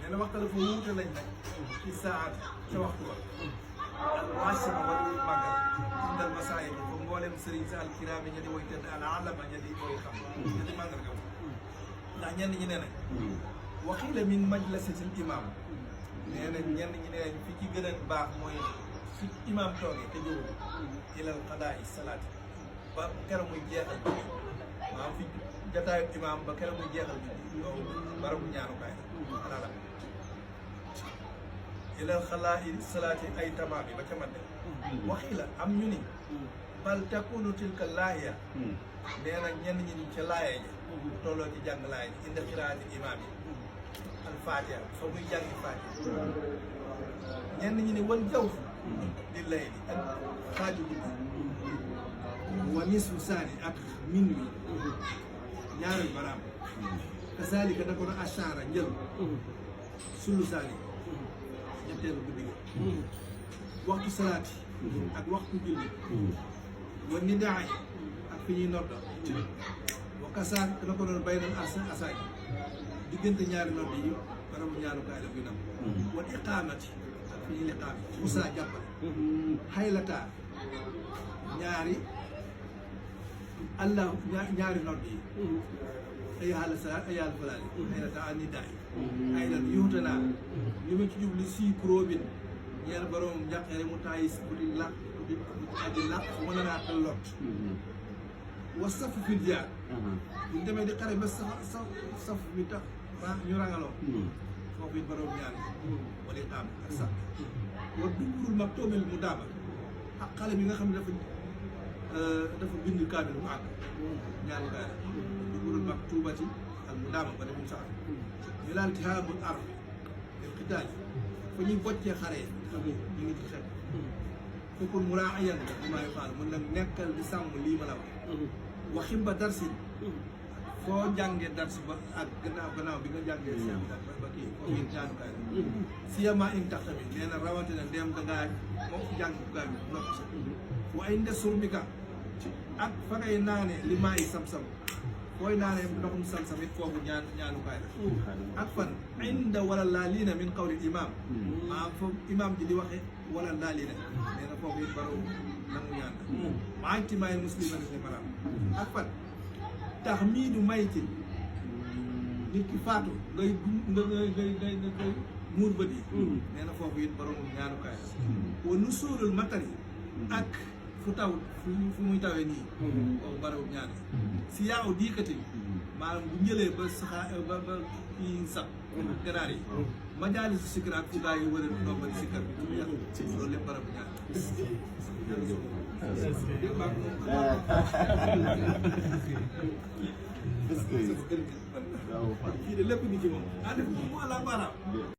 nee na waxta dafa wuute lañ nag ci saat ca waxtu ba alwasima waruy màggal indal masaay bi fa mboolem sëriñ sa alkiraami ña di woy tedd al alama ña di woy xam ña di màggal gaw ndax ñenn ñi nee nañ waxiila min majlasatil imam nee na ñenn ñi nee nañ fi ci gën a baax mooy fi imam toogee te jógu ilal qadaa i salaati ba keroog muy jeexal bi maanaam fi jataayu imam ba keroog muy jeexal bi loolu barabu ñaanukaay la la ilal xalaa i salaati ay tamaam yi ba ca mat de waxiila am ñu ni bal takunu tilka laahiya nee na ñenn ñi ni ca laaya ja tolloo ci jàng laaya ji inda qiraati imaam yi al fatiha fa muy jàngi fatiha ñenn ñi ni wan jaw di lay li ak xaaju guddi wa nisfu saani ak minuit ñaari baraam kasaalika na ko na ashara njël sulu saani ñetteelu guddi ga waxtu salaati ak waxtu julli wa nidaay ak fi ñuy nodda wa kasaan na ko doon bay nan asaay diggante ñaari nodd yi barabu ñaanukaay la buy nam wal iqaamati ak fi ñuy liqaam musaa jàppale xaylata ñaari allah ñaari nodd yi ay xaala salaat ay xaala falaali xaylata an nidaay xaylan yuutanaa li ma ci jubli sii kuróobin ñeel borom njàqare mu taayis bu di làq bu di aji làq fu mën a naatal lot wa saf fil jaar bu ñu demee di xare ba saf bi tax ba ñu rangaloo foofu it borom ñaan wala iqaam ak sax wa duburul mag toomel mu daaba ak xale bi nga xam ne dafa bind kaamil mu àgg ñaanu kaay la duburul mag tuubati ak mu daaba ba demum sax ñu laal tihaabul ar del xitaaj fa ñuy boccee xare yi ñu ngi ci xel foofu mu raa ayan bu maayo faal mun nag nekkal di sàmm lii ma la wax waxim ba darsin foo jàngee dars ba ak gannaaw bi nga jàngee si ba kii foofu it ñaanukaay la siyama in tax tamit nee na rawante na ndeem dangaa moom jàng gaa bi nopp sa waaye nde surmika ak fa ngay naane li maa yi sam-sam fooy naanee ndoxum sam-sam it foofu ñaanukaay la ak fan inda wala laa lii na min qawli imam maanaam foofu imam ji di waxe wala laa lii na nee na foofu it baro nangu ñaan la maa ngi ci maayil muslima ne maanaam ak fan tax mii du mayitin nit ki faatu ngay muur bët yi nee na foofu it borom ñaanukaay la wa nu sóoral matari ak fu taw fu muy tawee nii kooku barawul ñaan si yaaw diikati maanaam bu njëlee ba saxaa ba kii sab ganaar yi majaali si sikkar ak fu gaa yi wër a ndombali sikkar bi tudd yàlla loolu lépp barabu ñaan kii de lépp ni ci moom def mu ala baaraam